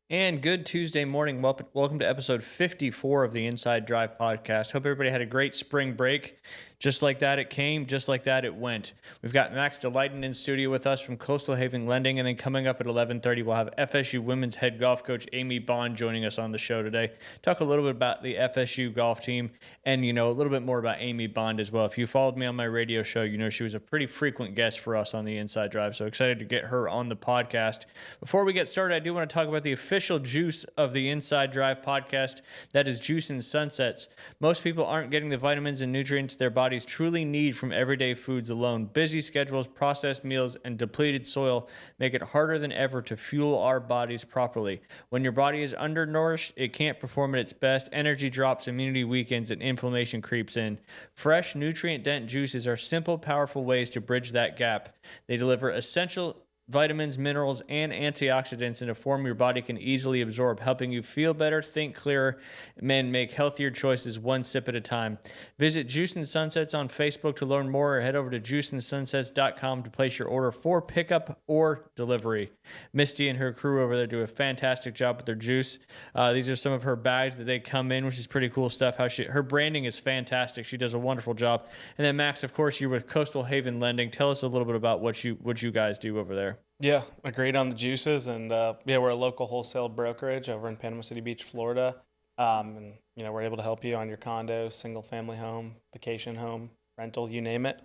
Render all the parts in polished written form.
And good Tuesday morning. Welcome to episode 54 of the Inside Drive podcast. Hope everybody had a great spring break. Just like that, it came. Just like that, it went. We've got Max Delighten in studio with us from Coastal Haven Lending. And then coming up at 11:30, we'll have FSU women's head golf coach Amy Bond joining us on the show today. Talk a little bit about the FSU golf team and, a little bit more about Amy Bond as well. If you followed me on my radio show, she was a pretty frequent guest for us on the Inside Drive. So excited to get her on the podcast. Before we get started, I do want to talk about the official juice of the Inside Drive podcast. That is Juice and Sunsets. Most people aren't getting the vitamins and nutrients their bodies truly need from everyday foods alone. Busy schedules, processed meals, and depleted soil make it harder than ever to fuel our bodies properly. When your body is undernourished, it can't perform at its best. Energy drops, immunity weakens, and inflammation creeps in. Fresh, nutrient-dense juices are simple, powerful ways to bridge that gap. They deliver essential vitamins, minerals, and antioxidants in a form your body can easily absorb, helping you feel better, think clearer, and make healthier choices one sip at a time. Visit Juice and Sunsets on Facebook to learn more, or head over to juiceandsunsets.com to place your order for pickup or delivery. Misty and her crew over there do a fantastic job with their juice. These are some of her bags that they come in, which is pretty cool stuff. Her branding is fantastic. She does a wonderful job. And then Max, of course, you're with Coastal Haven Lending. Tell us a little bit about what you guys do over there. Yeah, agreed on the juices, and we're a local wholesale brokerage over in Panama City Beach, Florida, and we're able to help you on your condo, single-family home, vacation home, rental, you name it.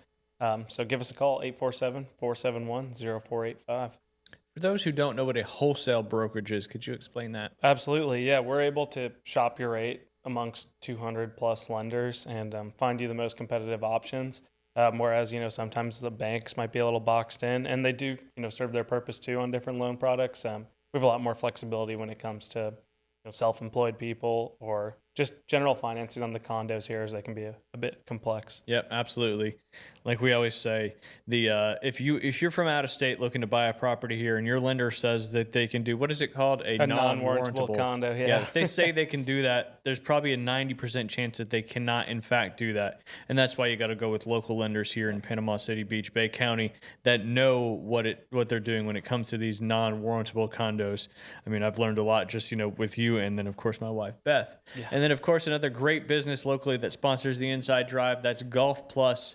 So give us a call, 847-471-0485. For those who don't know what a wholesale brokerage is, could you explain that? Absolutely, yeah. We're able to shop your rate amongst 200 plus lenders and find you the most competitive options. Whereas, sometimes the banks might be a little boxed in, and they do, serve their purpose too on different loan products. We have a lot more flexibility when it comes to self-employed people or just general financing on the condos here, as they can be a bit complex. Yep, absolutely. Like we always say, if you're from out of state looking to buy a property here and your lender says that they can do, what is it called? A non-warrantable condo. Yeah. If they say they can do that, there's probably a 90% chance that they cannot in fact do that. And that's why you got to go with local lenders here in Panama City Beach, Bay County, that know what they're doing when it comes to these non-warrantable condos. I mean, I've learned a lot just, with you, and then of course my wife, Beth. Yeah. And then, of course, another great business locally that sponsors the Inside Drive, that's Golf Plus.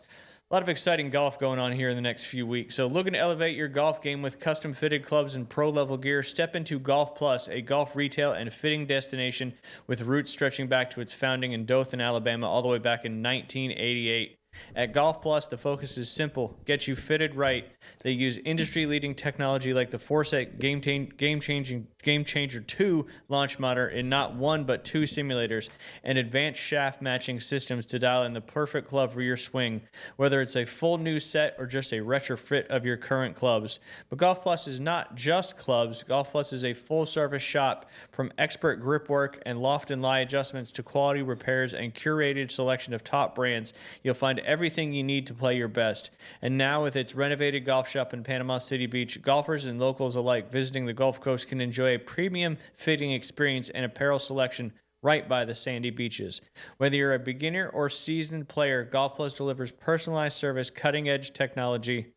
A lot of exciting golf going on here in the next few weeks. So looking to elevate your golf game with custom-fitted clubs and pro-level gear, step into Golf Plus, a golf retail and fitting destination with roots stretching back to its founding in Dothan, Alabama, all the way back in 1988. At Golf Plus, the focus is simple: get you fitted right. They use industry-leading technology like the Foresight Game Changer 2 launch monitor in not one but two simulators, and advanced shaft matching systems to dial in the perfect club for your swing, whether it's a full new set or just a retrofit of your current clubs. But Golf Plus is not just clubs. Golf Plus is a full-service shop, from expert grip work and loft and lie adjustments to quality repairs and curated selection of top brands. You'll find everything you need to play your best. And now, with its renovated golf shop in Panama City Beach, golfers and locals alike visiting the Gulf Coast can enjoy a premium fitting experience and apparel selection right by the sandy beaches. Whether you're a beginner or seasoned player, Golf Plus delivers personalized service, cutting-edge technology,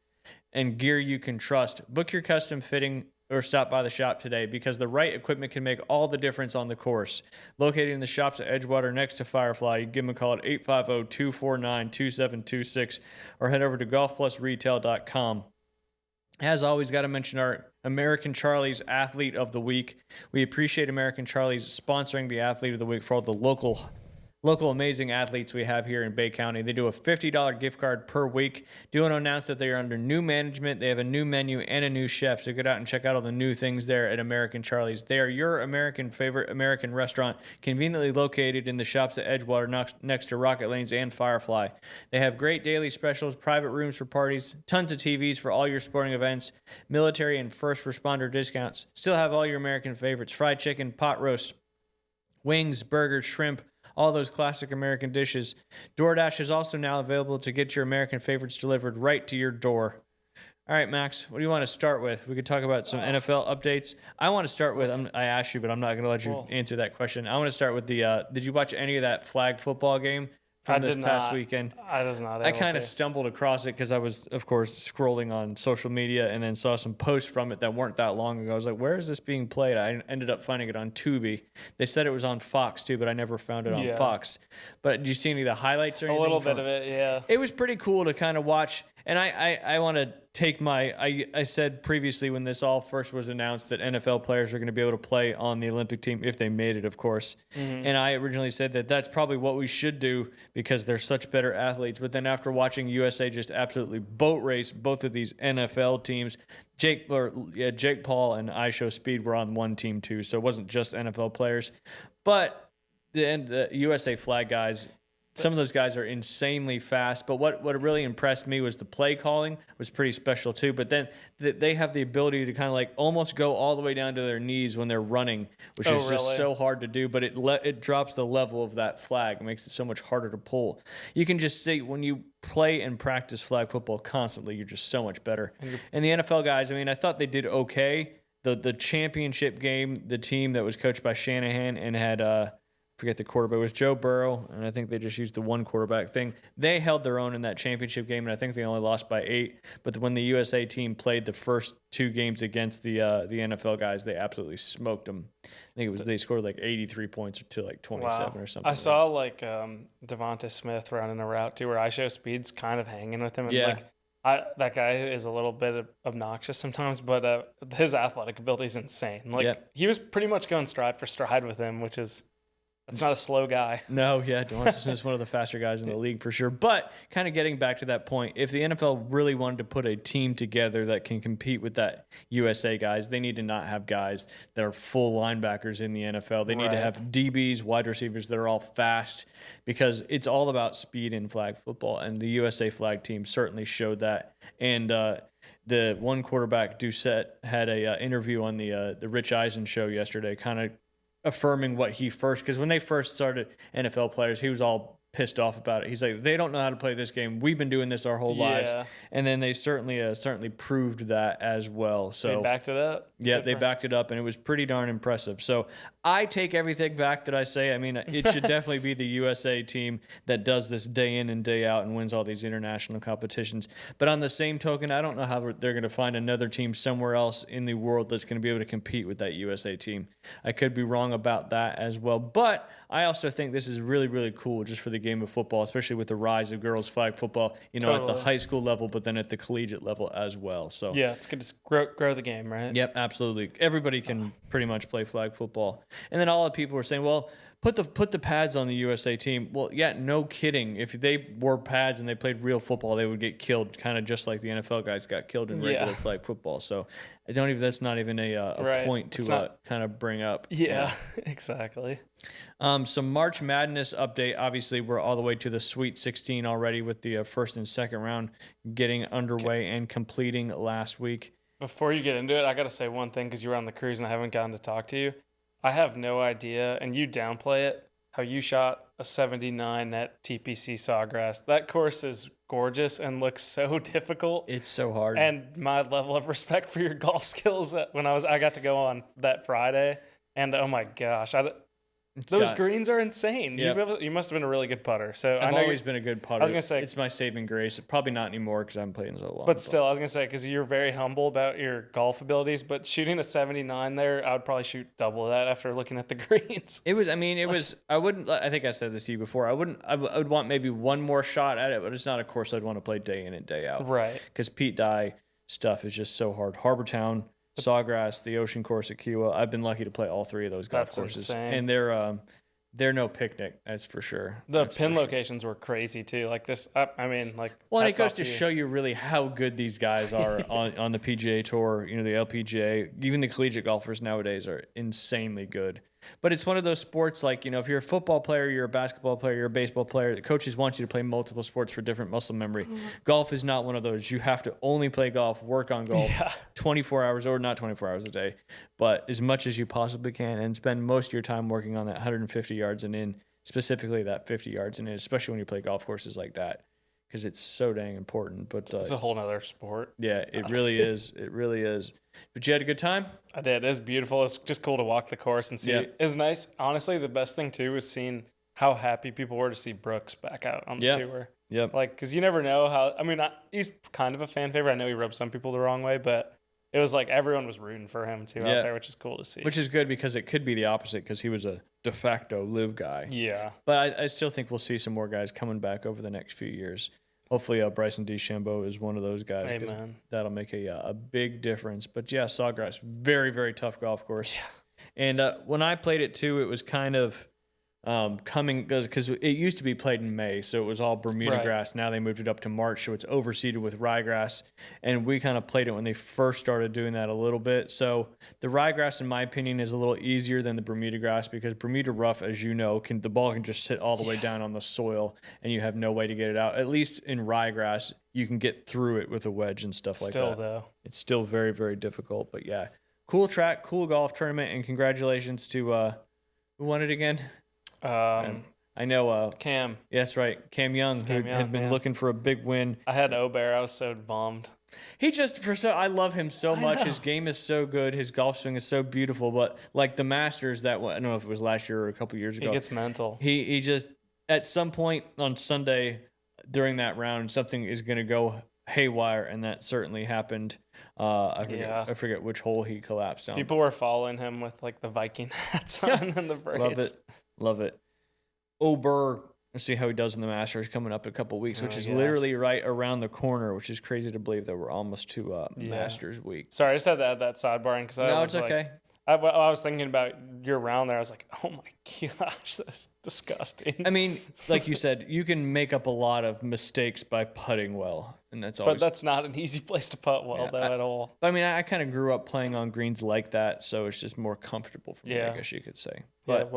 and gear you can trust. Book your custom fitting or stop by the shop today, because the right equipment can make all the difference on the course. Located in the shops at Edgewater next to Firefly, you can give them a call at 850-249-2726 or head over to golfplusretail.com. As always, got to mention our American Charlie's Athlete of the Week. We appreciate American Charlie's sponsoring the Athlete of the Week for all the local amazing athletes we have here in Bay County. They do a $50 gift card per week. Do want to announce that they are under new management. They have a new menu and a new chef, so get out and check out all the new things there at American Charlie's. They are your favorite American restaurant, conveniently located in the shops at Edgewater next to Rocket Lanes and Firefly. They have great daily specials, private rooms for parties, tons of TVs for all your sporting events, military and first responder discounts. Still have all your American favorites: fried chicken, pot roast, wings, burgers, shrimp, all those classic American dishes. DoorDash is also now available to get your American favorites delivered right to your door. All right, Max, what do you want to start with? We could talk about some NFL updates. I want to start with, I asked you, but I'm not going to let you answer that question. I want to start with did you watch any of that flag football game from this past weekend? I was not. I kind of stumbled across it because I was, of course, scrolling on social media and then saw some posts from it that weren't that long ago. I was like, where is this being played? I ended up finding it on Tubi. They said it was on Fox too, but I never found it on Fox. But did you see any of the highlights or anything? A little bit of it, yeah. It was pretty cool to kind of watch. And I want to take I said previously when this all first was announced that NFL players are going to be able to play on the Olympic team if they made it, of course. Mm-hmm. And I originally said that that's probably what we should do because they're such better athletes. But then after watching USA just absolutely boat race both of these NFL teams, Jake Paul and I Show Speed were on one team too. So it wasn't just NFL players. But the USA flag guys, some of those guys are insanely fast, but what really impressed me was the play calling was pretty special too. But then they have the ability to kind of like almost go all the way down to their knees when they're running, which is just so hard to do. But it drops the level of that flag. It makes it so much harder to pull. You can just see when you play and practice flag football constantly, you're just so much better. And the NFL guys, I mean, I thought they did okay. The championship game, the team that was coached by Shanahan and had forget the quarterback. It was Joe Burrow, and I think they just used the one quarterback thing. They held their own in that championship game, and I think they only lost by 8. But when the USA team played the first 2 games against the NFL guys, they absolutely smoked them. I think they scored like 83 points to like 27 or something. I saw like Devonta Smith running a route too, where I Show Speed's kind of hanging with him. And that guy is a little bit obnoxious sometimes, but his athletic ability is insane. He was pretty much going stride for stride with him, which is. It's not a slow guy. No, Devonta Smith's one of the faster guys in the league for sure. But kind of getting back to that point, if the NFL really wanted to put a team together that can compete with that USA guys, they need to not have guys that are full linebackers in the NFL. They need to have DBs, wide receivers that are all fast because it's all about speed in flag football. And the USA flag team certainly showed that. And the one quarterback, Doucette, had a interview on the Rich Eisen show yesterday, kind of affirming what he first, because when they first started NFL players, he was all pissed off about it. He's like, they don't know how to play this game. We've been doing this our whole lives. And then they certainly proved that as well. So they backed it up. Yeah, they backed it up, and it was pretty darn impressive. So I take everything back that I say. I mean, it should definitely be the USA team that does this day in and day out and wins all these international competitions. But on the same token, I don't know how they're going to find another team somewhere else in the world that's going to be able to compete with that USA team. I could be wrong about that as well. But I also think this is really, really cool just for the game of football, especially with the rise of girls flag football, at the high school level, but then at the collegiate level as well. So yeah, it's good to grow the game, right? Yep, absolutely. Everybody can pretty much play flag football. And then all the people were saying, well, put the pads on the USA team. Well, yeah, no kidding. If they wore pads and they played real football, they would get killed, kind of just like the NFL guys got killed in regular flag football. So that's not even a point to kind of bring up. Yeah, exactly. Some March Madness update. Obviously, we're all the way to the Sweet 16 already with the first and second round getting underway and completing last week. Before you get into it, I got to say one thing because you were on the cruise and I haven't gotten to talk to you. I have no idea, and you downplay it, how you shot a 79 at TPC Sawgrass. That course is gorgeous and looks so difficult. It's so hard. And my level of respect for your golf skills I got to go on that Friday, and oh my gosh, those greens are insane. Yep. You must have been a really good putter. So I've always been a good putter. I was going to say it's my saving grace. Probably not anymore because I haven't played in so long. But still, I was going to say because you're very humble about your golf abilities. But shooting a 79 there, I would probably shoot double that after looking at the greens. It was. I wouldn't. I think I said this to you before. I would want maybe one more shot at it, but it's not a course I'd want to play day in and day out. Right. Because Pete Dye stuff is just so hard. Harbortown, Sawgrass, the Ocean Course at Kiawah. I've been lucky to play all 3 of those golf courses, insane. And they're no picnic, that's for sure. The pin locations were crazy too. Like this, and it goes to show you really how good these guys are on the PGA Tour. The LPGA, even the collegiate golfers nowadays are insanely good. But it's one of those sports like, if you're a football player, you're a basketball player, you're a baseball player, the coaches want you to play multiple sports for different muscle memory. Golf is not one of those. You have to only play golf, work on golf 24 hours, or not 24 hours a day, but as much as you possibly can, and spend most of your time working on that 150 yards and in, specifically that 50 yards and in, especially when you play golf courses like that, because it's so dang important. But it's a whole nother sport. Yeah, it really is. It really is. But you had a good time? I did. It was beautiful. It's just cool to walk the course and see. Yep. It was nice. Honestly, the best thing too was seeing how happy people were to see Brooks back out on the tour. Yep. Like, because you never know how. I mean, he's kind of a fan favorite. I know he rubs some people the wrong way, but it was like everyone was rooting for him too out there, which is cool to see. Which is good because it could be the opposite because he was a de facto live guy. Yeah. But I still think we'll see some more guys coming back over the next few years. Hopefully, Bryson DeChambeau is one of those guys. Amen. That'll make a big difference. But yeah, Sawgrass, very, very tough golf course. Yeah. And when I played it too, it was kind of coming because it used to be played in May, so it was all Bermuda grass. Now they moved it up to March, so it's overseeded with ryegrass. And we kind of played it when they first started doing that a little bit. So the ryegrass, in my opinion, is a little easier than the Bermuda grass because Bermuda rough, as you know, the ball can just sit all the way down on the soil, and you have no way to get it out. At least in ryegrass, you can get through it with a wedge and stuff like that. Still, though, it's still very, very difficult. But yeah, cool track, cool golf tournament, and congratulations to who won it again? I know Cam. Yes, right. Cam Young, who had been looking for a big win. I had Obear. I was so bummed. He just I love him so much. His game is so good. His golf swing is so beautiful. But like the Masters, I don't know if it was last year or a couple years ago. He gets mental. He just at some point on Sunday during that round, something is going to go haywire, and that certainly happened. I forget which hole he collapsed on. People were following him with like the Viking hats on and the braids. Love it. Ober, let's see how he does in the Masters coming up in a couple of weeks, which is literally right around the corner, which is crazy to believe that we're almost to Masters week. Sorry, I just had to add that sidebar in because it's okay. I was thinking about your round there. I was like, oh my gosh, that's disgusting. I mean, like you said, you can make up a lot of mistakes by putting well, and that's always. But that's not an easy place to putt well, at all. I mean, I kind of grew up playing on greens like that, so it's just more comfortable for me, I guess you could say. But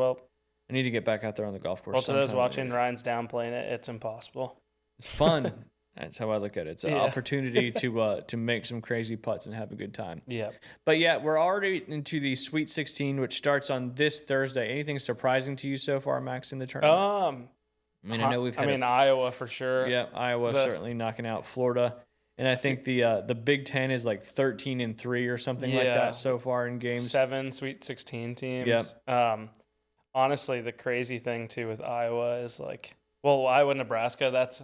I need to get back out there on the golf course. Well, to those watching, Ryan's downplaying it. It's impossible. It's fun. That's how I look at it. It's an opportunity to make some crazy putts and have a good time. Yeah. But yeah, we're already into the Sweet 16, which starts on this Thursday. Anything surprising to you so far, Max, in the tournament? I mean, I know we've had Iowa for sure. Yeah, Iowa certainly knocking out Florida. And I think the Big Ten is like 13-3 or something like that so far in games. 7 Sweet 16 teams. Yeah. Honestly, the crazy thing too with Iowa is Iowa Nebraska. That's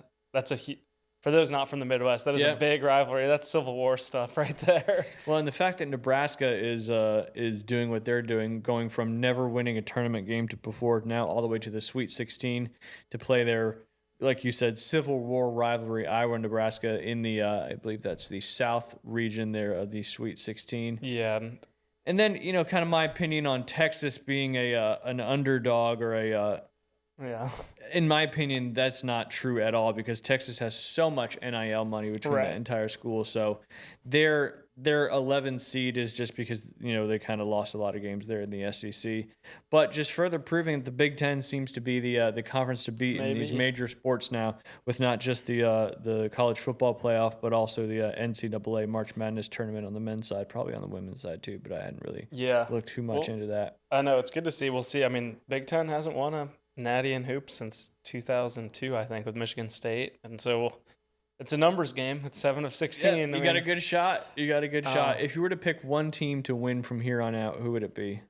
for those not from the Midwest. That is a big rivalry. That's Civil War stuff right there. Well, and the fact that Nebraska is doing what they're doing, going from never winning a tournament game to before now all the way to the Sweet 16 to play their, like you said, Civil War rivalry, Iowa and Nebraska in the I believe that's the South region there of the Sweet 16. Yeah. And then, kind of my opinion on Texas being an underdog or in my opinion, that's not true at all because Texas has so much NIL money between the entire school. So their 11 seed is just because, they kind of lost a lot of games there in the SEC. But just further proving that the Big Ten seems to be the conference to beat in these major sports now, with not just the college football playoff, but also the NCAA March Madness tournament on the men's side, probably on the women's side too, but I hadn't really looked too much into that. I know, it's good to see. We'll see. I mean, Big Ten hasn't won a Natty in hoops since 2002, I think, with Michigan State. And so it's a numbers game. It's 7 of 16. Yeah, you got a good shot. If you were to pick one team to win from here on out, who would it be?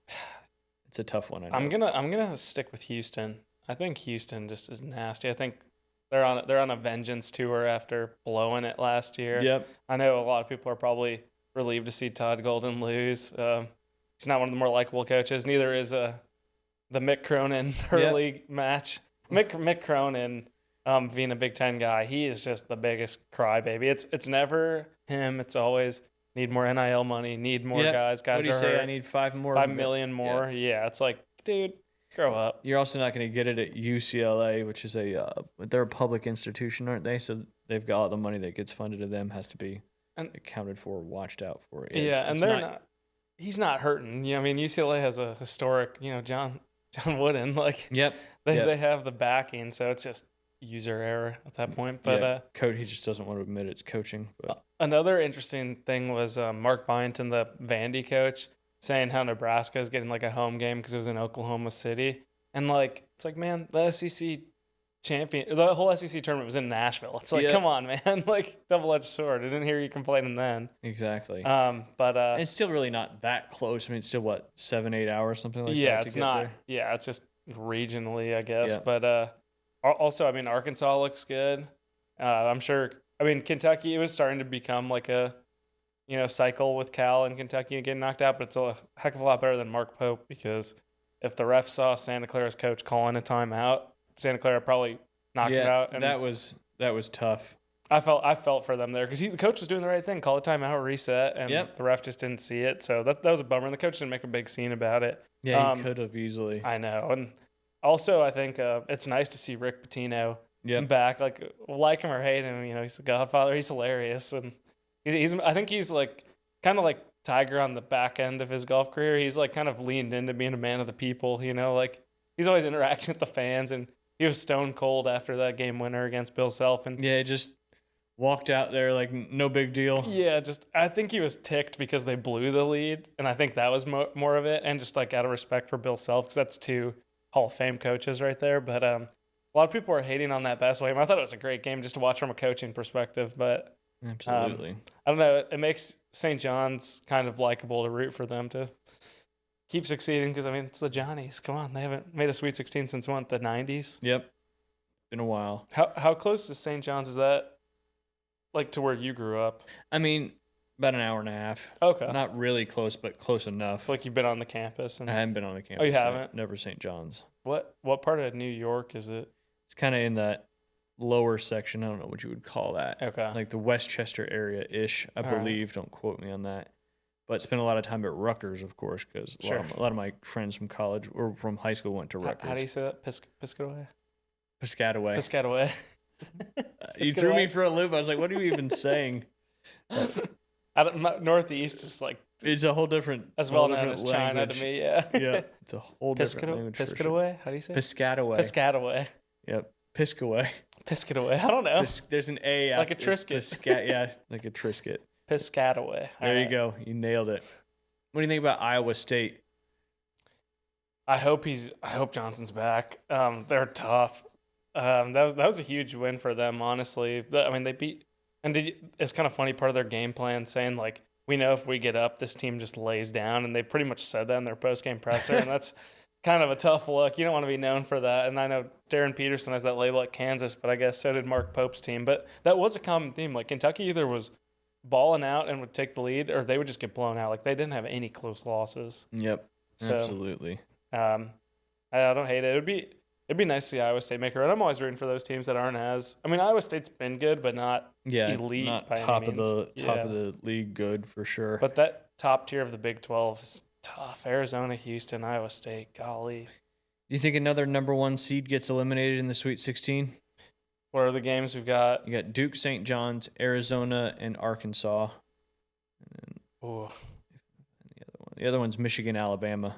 It's a tough one. I know. I'm gonna stick with Houston. I think Houston just is nasty. I think they're on a vengeance tour after blowing it last year. Yep. I know a lot of people are probably relieved to see Todd Golden lose. He's not one of the more likable coaches. Neither is the Mick Cronin Hurley match. Mick Cronin, being a Big Ten guy, he is just the biggest crybaby. It's never him. It's always need more NIL money, need more guys. Guys what do you are say? hurt. I need 5 million more. Yeah, it's like, dude, grow up. You're also not going to get it at UCLA, which is they're a public institution, aren't they? So they've got all the money that gets funded to them has to be accounted for, watched out for. He's not hurting. I mean, UCLA has a historic, John Wooden, they have the backing, so it's just user error at that point. But code, he just doesn't want to admit it's coaching. But. Another interesting thing was Mark Byington, the Vandy coach, saying how Nebraska is getting like a home game because it was in Oklahoma City, and it's like, man, the SEC the whole SEC tournament was in Nashville. It's like, come on, man, double-edged sword. I didn't hear you complaining then. Exactly. But it's still really not that close. I mean, it's still 7-8 hours, something like that. Yeah, it's not. There? Yeah, it's just regionally, I guess. Yeah. But also, I mean, Arkansas looks good. I'm sure. I mean, Kentucky, it was starting to become like a cycle with Cal and Kentucky getting knocked out, but it's a heck of a lot better than Mark Pope, because if the ref saw Santa Clara's coach calling a timeout, Santa Clara probably knocks it out. And that was tough. I felt for them there, because the coach was doing the right thing, call a timeout, reset, and the ref just didn't see it. So that was a bummer. And the coach didn't make a big scene about it. Yeah, he could have easily. I know. And also, I think it's nice to see Rick Pitino back. Like him or hate him, he's the Godfather. He's hilarious, and I think he's like kind of like Tiger on the back end of his golf career. He's like kind of leaned into being a man of the people. Like he's always interacting with the fans, and he was stone cold after that game winner against Bill Self. And yeah, just walked out there like no big deal. Yeah, I think he was ticked because they blew the lead, and I think that was more of it, and just like out of respect for Bill Self, because that's two Hall of Fame coaches right there. But a lot of people were hating on that basketball game. I thought it was a great game just to watch from a coaching perspective, but absolutely, I don't know. It makes St. John's kind of likable to root for them to keep succeeding, because I mean, it's the Johnnies. Come on, they haven't made a Sweet 16 since the 90s. Yep, been a while. How close to St. John's is that? Like to where you grew up? I mean, about an hour and a half. Okay. Not really close, but close enough. Like you've been on the campus. I haven't been on the campus. Oh, you haven't? Never St. John's. What part of New York is it? It's kind of in that lower section. I don't know what you would call that. Okay. Like the Westchester area-ish, I believe. Right. Don't quote me on that. But spent a lot of time at Rutgers, of course, because a lot of my friends from college or from high school went to Rutgers. How do you say that? Piscataway? Piscataway. Piscataway. You threw me for a loop. I was like, what are you even saying? Northeast is like... It's a whole different... As well known as China to me, yeah. Yeah, it's a whole different language. Piscataway? How do you say it? Piscataway. Piscataway. Yep. Piscaway. Piscataway. I don't know. There's an A after. Like a Triscuit. Yeah, like a Triscuit. Piscataway. There you go. You nailed it. What do you think about Iowa State? I hope Johnson's back. They're tough. That was a huge win for them, honestly. I mean, they beat, and it's kind of funny, part of their game plan saying like, we know if we get up, this team just lays down, and they pretty much said that in their post-game presser, and that's kind of a tough look. You don't want to be known for that, and I know Darren Peterson has that label at Kansas, but I guess so did Mark Pope's team. But that was a common theme. Like Kentucky either was balling out and would take the lead, or they would just get blown out. Like they didn't have any close losses. Yep, so, absolutely. I don't hate it. It'd be nice to see Iowa State make a run. I'm always rooting for those teams that aren't as. I mean, Iowa State's been good, but not elite. Not by top any of means. top of the league, good for sure. But that top tier of the Big 12 is tough. Arizona, Houston, Iowa State. Golly. Do you think another number one seed gets eliminated in the Sweet 16? What are the games we've got? You got Duke, St. John's, Arizona, and Arkansas. And the other one's Michigan, Alabama.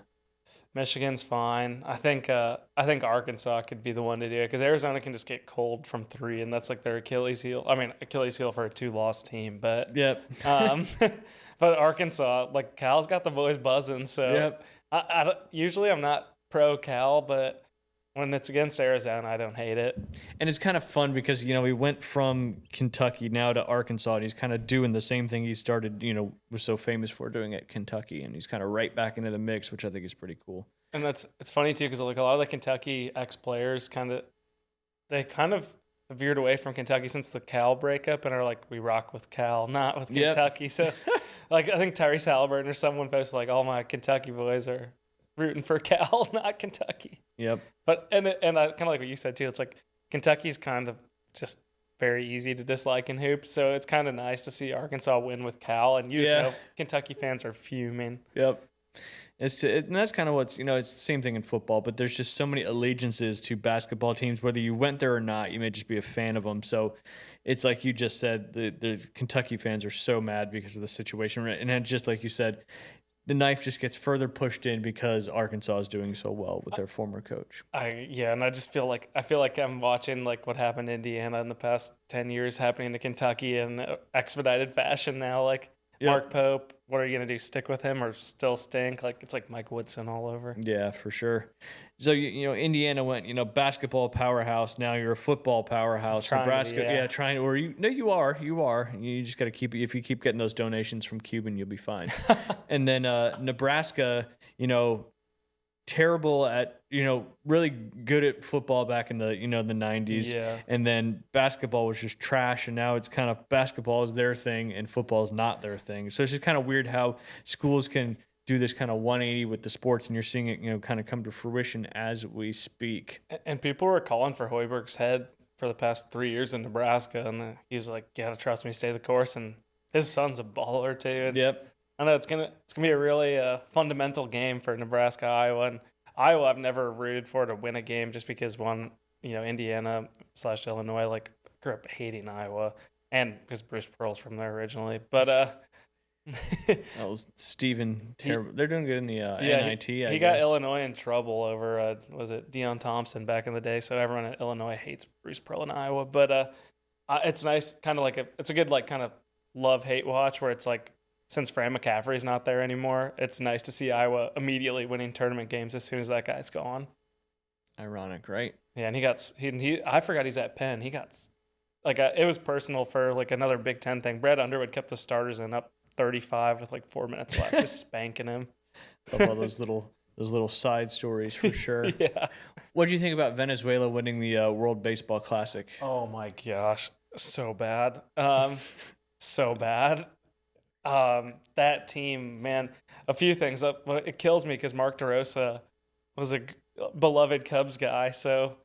Michigan's fine. I think Arkansas could be the one to do it, because Arizona can just get cold from three, and that's like their Achilles heel. I mean, Achilles heel for a 2-loss team, but yep. But Arkansas, like Cal's got the boys buzzing. So yep. Usually I'm not pro Cal, but when it's against Arizona, I don't hate it. And it's kind of fun because, he went from Kentucky now to Arkansas, and he's kind of doing the same thing he started, was so famous for doing at Kentucky. And he's kind of right back into the mix, which I think is pretty cool. And it's funny, too, because like a lot of the Kentucky ex-players kind of veered away from Kentucky since the Cal breakup and are like, we rock with Cal, not with Kentucky. So, like, I think Tyrese Halliburton or someone posted, like, all my Kentucky boys are rooting for Cal, not Kentucky. Yep. But and I kind of like what you said too. It's like Kentucky's kind of just very easy to dislike in hoops, so it's kind of nice to see Arkansas win with Cal, and you just know Kentucky fans are fuming. Yep. And that's kind of what's it's the same thing in football, but there's just so many allegiances to basketball teams. Whether you went there or not, you may just be a fan of them. So it's like you just said, the Kentucky fans are so mad because of the situation, and then just like you said, the knife just gets further pushed in because Arkansas is doing so well with their former coach. And I just feel like I'm watching like what happened in Indiana in the past 10 years happening to Kentucky in expedited fashion now. Like Mark Pope, what are you gonna do? Stick with him or still stink? Like it's like Mike Woodson all over. Yeah, for sure. So Indiana went basketball powerhouse. Now you're a football powerhouse. Nebraska, trying to. Or you are. You just got to keep. If you keep getting those donations from Cuban, you'll be fine. And then Nebraska, terrible at, really good at football back in the, the 90s. Yeah. And then basketball was just trash. And now it's kind of basketball is their thing and football is not their thing. So it's just kind of weird how schools can do this kind of 180 with the sports, and you're seeing it, kind of come to fruition as we speak. And people were calling for Hoiberg's head for the past 3 years in Nebraska. And he's like, you got to trust me, stay the course. And his son's a baller too. I know it's gonna be a really fundamental game for Nebraska, Iowa, and Iowa I've never rooted for to win a game just because Indiana / Illinois like grew up hating Iowa, and because Bruce Pearl's from there originally, but that was Steven terrible. They're doing good in the NIT. He got Illinois in trouble over was it Deion Thompson back in the day, so everyone at Illinois hates Bruce Pearl in Iowa, but it's nice, kind of like it's a good like kind of love-hate watch where it's like, since Fran McCaffrey's not there anymore, it's nice to see Iowa immediately winning tournament games as soon as that guy's gone. Ironic, right? Yeah, and I forgot he's at Penn. He got it was personal for like another Big Ten thing. Brad Underwood kept the starters in up 35 with like 4 minutes left, just spanking him. Love all those little side stories for sure. Yeah. What do you think about Venezuela winning the World Baseball Classic? Oh my gosh, so bad, so bad. That team, man, a few things. It kills me because Mark DeRosa was a beloved Cubs guy. So,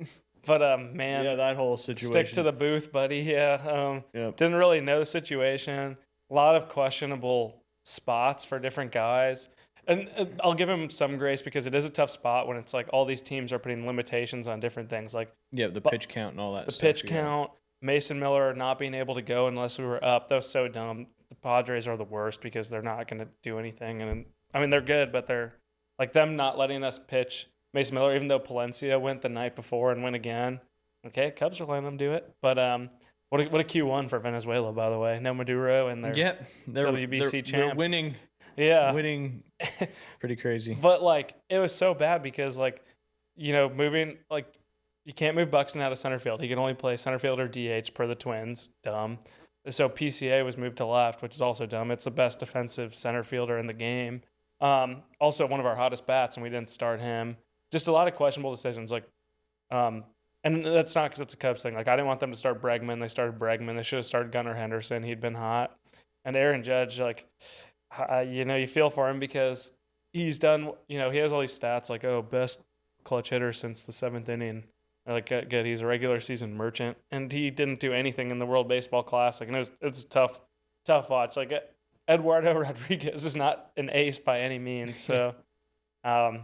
but man, yeah, that whole situation. Stick to the booth, buddy. Yeah. Didn't really know the situation. A lot of questionable spots for different guys. And I'll give him some grace because it is a tough spot when it's like all these teams are putting limitations on different things, like the pitch count and all that. The pitch count. Mason Miller not being able to go unless we were up. That was so dumb. The Padres are the worst because they're not going to do anything. And I mean, they're good, but they're like them not letting us pitch Mason Miller, even though Palencia went the night before and went again. Okay, Cubs are letting them do it. But what a Q1 for Venezuela, by the way. No Maduro and their WBC champs. They're winning. Yeah. Winning. Pretty crazy. But like, it was so bad because like, moving like, you can't move Buxton out of center field. He can only play center field or DH per the Twins. Dumb. So PCA was moved to left, which is also dumb. It's the best defensive center fielder in the game. Also one of our hottest bats, and we didn't start him. Just a lot of questionable decisions. Like, and that's not because it's a Cubs thing. Like, I didn't want them to start Bregman. They started Bregman. They should have started Gunnar Henderson. He'd been hot. And Aaron Judge, like, you feel for him because he's done. He has all these stats like, best clutch hitter since the 7th inning. Like, good, he's a regular season merchant, and he didn't do anything in the World Baseball Classic, and it's a tough watch. Like, Eduardo Rodriguez is not an ace by any means, so it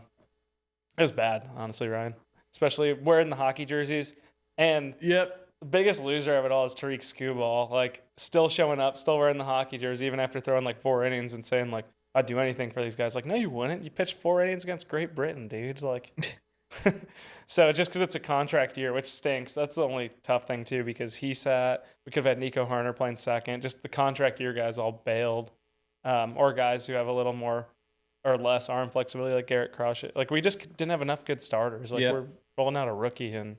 was bad, honestly, Ryan. Especially wearing the hockey jerseys, and the biggest loser of it all is Tariq Skubal, like, still showing up, still wearing the hockey jersey, even after throwing like 4 innings and saying like, I'd do anything for these guys. Like, no, you wouldn't. You pitched 4 innings against Great Britain, dude. Like. So just because it's a contract year, which stinks, that's the only tough thing too, because we could have had Nico Harner playing second. Just the contract year guys all bailed, or guys who have a little more or less arm flexibility, like Garrett Crush. Like, we just didn't have enough good starters. Like, we're rolling out a rookie in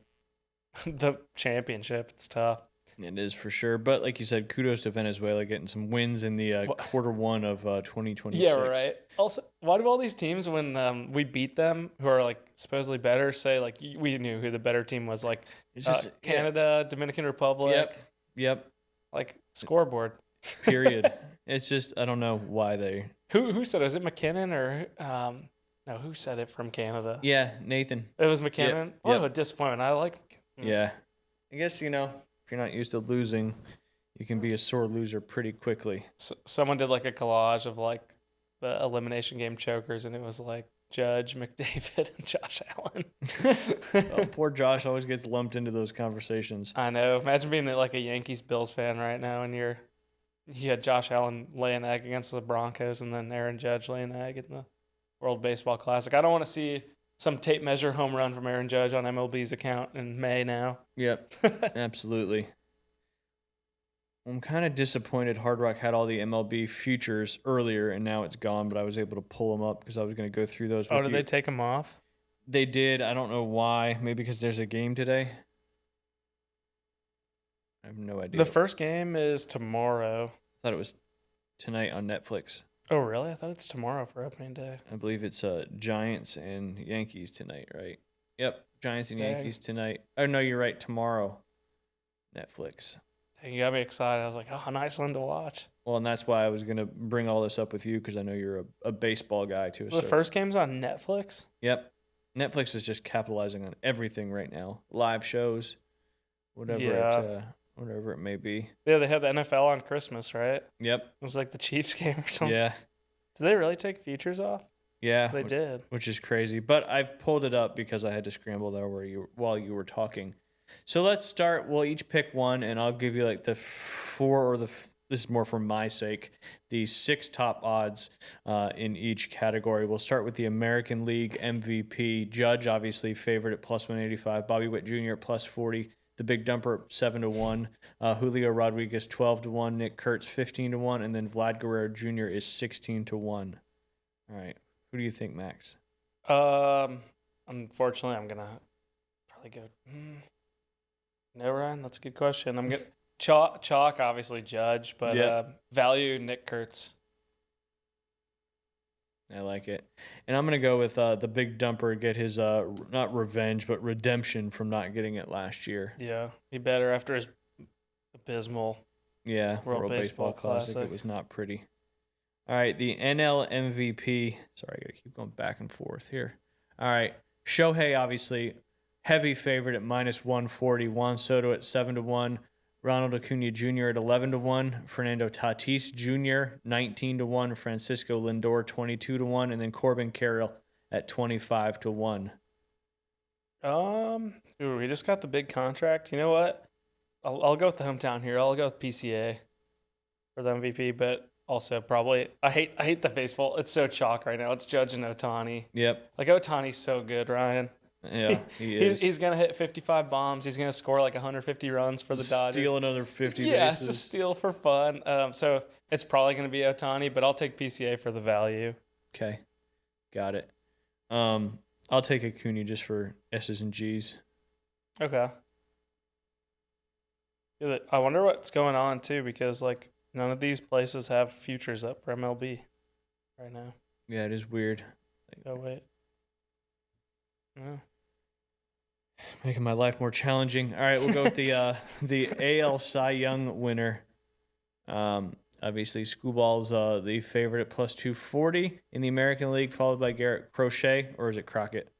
the championship. It's tough. It is for sure. But like you said, kudos to Venezuela getting some wins in the Q1 of 2026. Yeah, right. Also, why do all these teams, when we beat them, who are like supposedly better, say like we knew who the better team was? Like Canada, Dominican Republic. Yep. Like, scoreboard. Period. It's just, I don't know why they. Who said it? Was it McKinnon or no? Who said it from Canada? Yeah, Nathan. It was McKinnon. What a disappointment. I like. Yeah, I guess if you're not used to losing, you can be a sore loser pretty quickly. So, someone did like a collage of like the elimination game chokers, and it was like Judge, McDavid, and Josh Allen. Oh, poor Josh always gets lumped into those conversations. I know. Imagine being like a Yankees-Bills fan right now, and you had Josh Allen lay an egg against the Broncos, and then Aaron Judge lay an egg in the World Baseball Classic. I don't want to see some tape measure home run from Aaron Judge on MLB's account in May now. Yep, absolutely. I'm kind of disappointed Hard Rock had all the MLB futures earlier, and now it's gone, but I was able to pull them up because I was going to go through those with you. Did they take them off? They did. I don't know why. Maybe because there's a game today. I have no idea. The first game is tomorrow. I thought it was tonight on Netflix. Oh, really? I thought it's tomorrow for opening day. I believe it's Giants and Yankees tonight, right? Yep, Giants and Dang. Yankees tonight. Oh no, you're right. Tomorrow, Netflix. Dang, you got me excited. I was like, oh, nice one to watch. Well, and that's why I was gonna bring all this up with you because I know you're a baseball guy too. The first game's on Netflix? Yep, Netflix is just capitalizing on everything right now. Live shows, whatever it may be. Yeah, they had the NFL on Christmas, right? Yep. It was like the Chiefs game or something. Yeah. Did they really take features off? Yeah. They did. Which is crazy. But I pulled it up because I had to scramble there while you were talking. So let's start. We'll each pick one, and I'll give you like the this is more for my sake, the 6 top odds in each category. We'll start with the American League MVP. Judge, obviously, favored at plus 185. Bobby Witt Jr. at plus 40. The Big Dumper 7-1, Julio Rodriguez 12-1, Nick Kurtz 15-1, and then Vlad Guerrero Jr. is 16-1. All right, who do you think, Max? Unfortunately, I'm gonna probably go. No, Ryan, that's a good question. I'm gonna chalk obviously Judge, but value Nick Kurtz. I like it. And I'm going to go with the Big Dumper, get his, not revenge, but redemption from not getting it last year. Yeah, he better after his abysmal World Baseball Classic. It was not pretty. All right, the NL MVP. Sorry, I got to keep going back and forth here. All right, Shohei, obviously, heavy favorite at minus 140. Juan Soto at 7-1. Ronald Acuna Jr. at 11-1, Fernando Tatis Jr. 19-1, Francisco Lindor 22-1, and then Corbin Carroll at 25-1. We just got the big contract. You know what? I'll go with the hometown here. I'll go with PCA for the MVP, but also probably I hate the baseball. It's so chalk right now. It's Judge and Ohtani. Yep. Like Ohtani's so good, Ryan. Yeah, he is. He's going to hit 55 bombs. He's going to score like 150 runs for the Dodgers. Steal another 50 bases. Yeah, it's just steal for fun. So it's probably going to be Ohtani, but I'll take PCA for the value. Okay, got it. I'll take Acuna just for S's and G's. Okay. I wonder what's going on, too, because like none of these places have futures up for MLB right now. Yeah, it is weird. Oh, wait. No. Making my life more challenging. All right, we'll go with the AL Cy Young winner. Obviously, Scooball's the favorite at plus 240 in the American League, followed by Garrett Crochet, or is it Crockett?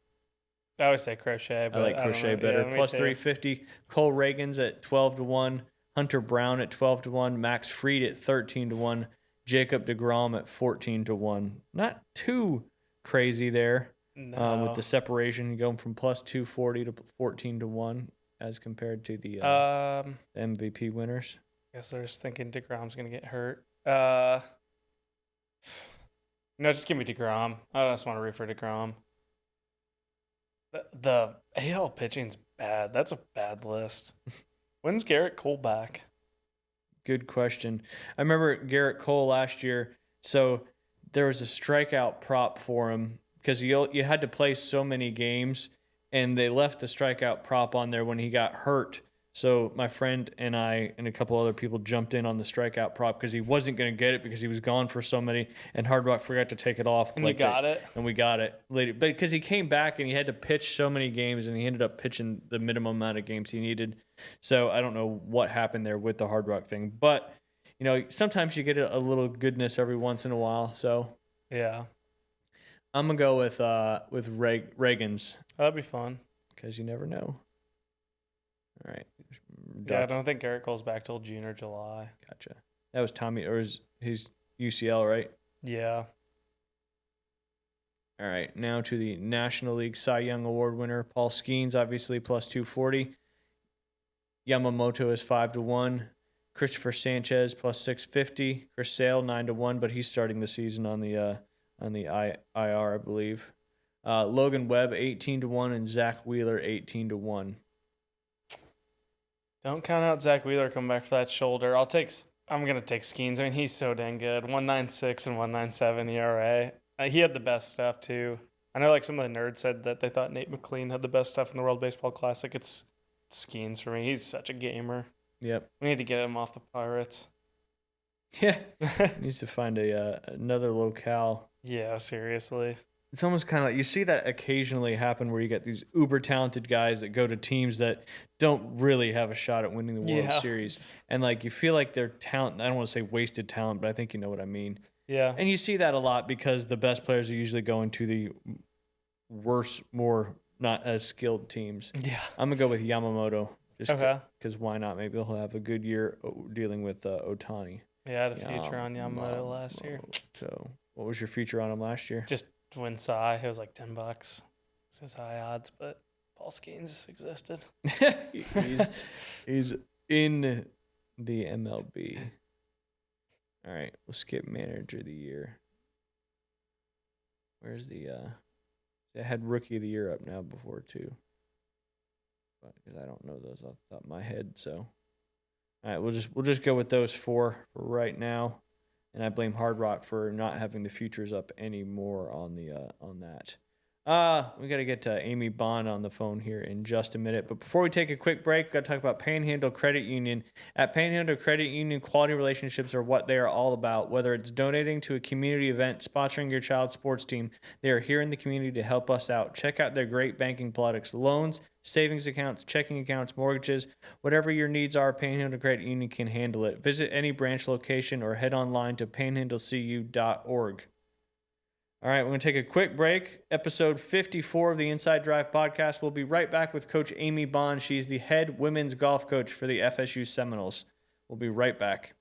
I always say Crochet, but I like Crochet better. Plus 350. Cole Reagans at 12-1. Hunter Brown at 12-1. Max Fried at 13-1. Jacob deGrom at 14-1. Not too crazy there. No. With the separation going from plus 240 to 14-1 as compared to the MVP winners. I guess they're just thinking DeGrom's going to get hurt. No, just give me DeGrom. I just want to root for DeGrom. The AL pitching's bad. That's a bad list. When's Garrett Cole back? Good question. I remember Garrett Cole last year. So there was a strikeout prop for him because you had to play so many games, and they left the strikeout prop on there when he got hurt. So my friend and I and a couple other people jumped in on the strikeout prop because he wasn't going to get it because he was gone for so many, and Hard Rock forgot to take it off. And you got it? And we got it later. But because he came back and he had to pitch so many games, and he ended up pitching the minimum amount of games he needed. So I don't know what happened there with the Hard Rock thing. But, you know, sometimes you get a little goodness every once in a while. So yeah. I'm going to go with Reagan's. That'd be fun. Because you never know. All right. Yeah, I don't think Garrett Cole's back till June or July. Gotcha. That was Tommy, or his UCL, right? Yeah. All right. Now to the National League Cy Young Award winner, Paul Skeens, obviously plus 240. Yamamoto is 5-1. Christopher Sanchez plus 650. Chris Sale 9-1, but he's starting the season on the IR, I believe. Logan Webb 18-1 and Zach Wheeler 18-1. Don't count out Zach Wheeler coming back for that shoulder. I'm gonna take Skeens. I mean, he's so dang good. 1.96 and 1.97 ERA. He had the best stuff too. I know like some of the nerds said that they thought Nate McLean had the best stuff in the World Baseball Classic. It's Skeens for me. He's such a gamer. Yep. We need to get him off the Pirates. Yeah, needs to find another locale. Yeah, seriously. It's almost kind of like you see that occasionally happen where you get these uber talented guys that go to teams that don't really have a shot at winning the World Yeah. Series, and like you feel like their talent. I don't want to say wasted talent, but I think you know what I mean. Yeah. And you see that a lot because the best players are usually going to the worse, more not as skilled teams. Yeah. I'm gonna go with Yamamoto, just Okay. because why not? Maybe he'll have a good year dealing with Otani. Yeah, I had a future on Yamamoto last year. So, what was your future on him last year? Just to win Cy, it was like $10. So it's high odds, but Paul Skeens existed. he's in the MLB. All right, we'll skip manager of the year. Where's the I had rookie of the year up now before too, but because I don't know those off the top of my head. So, all right, we'll just go with those four for right now, and I blame Hard Rock for not having the futures up anymore on the on that. We got to get Amy Bond on the phone here in just a minute. But before we take a quick break, got to talk about Panhandle Credit Union. At Panhandle Credit Union, quality relationships are what they are all about. Whether it's donating to a community event, sponsoring your child's sports team, they are here in the community to help us out. Check out their great banking products, loans, savings accounts, checking accounts, mortgages. Whatever your needs are, Panhandle Credit Union can handle it. Visit any branch location or head online to panhandlecu.org. All right, we're going to take a quick break. Episode 54 of the Inside Drive podcast. We'll be right back with Coach Amy Bond. She's the head women's golf coach for the FSU Seminoles. We'll be right back.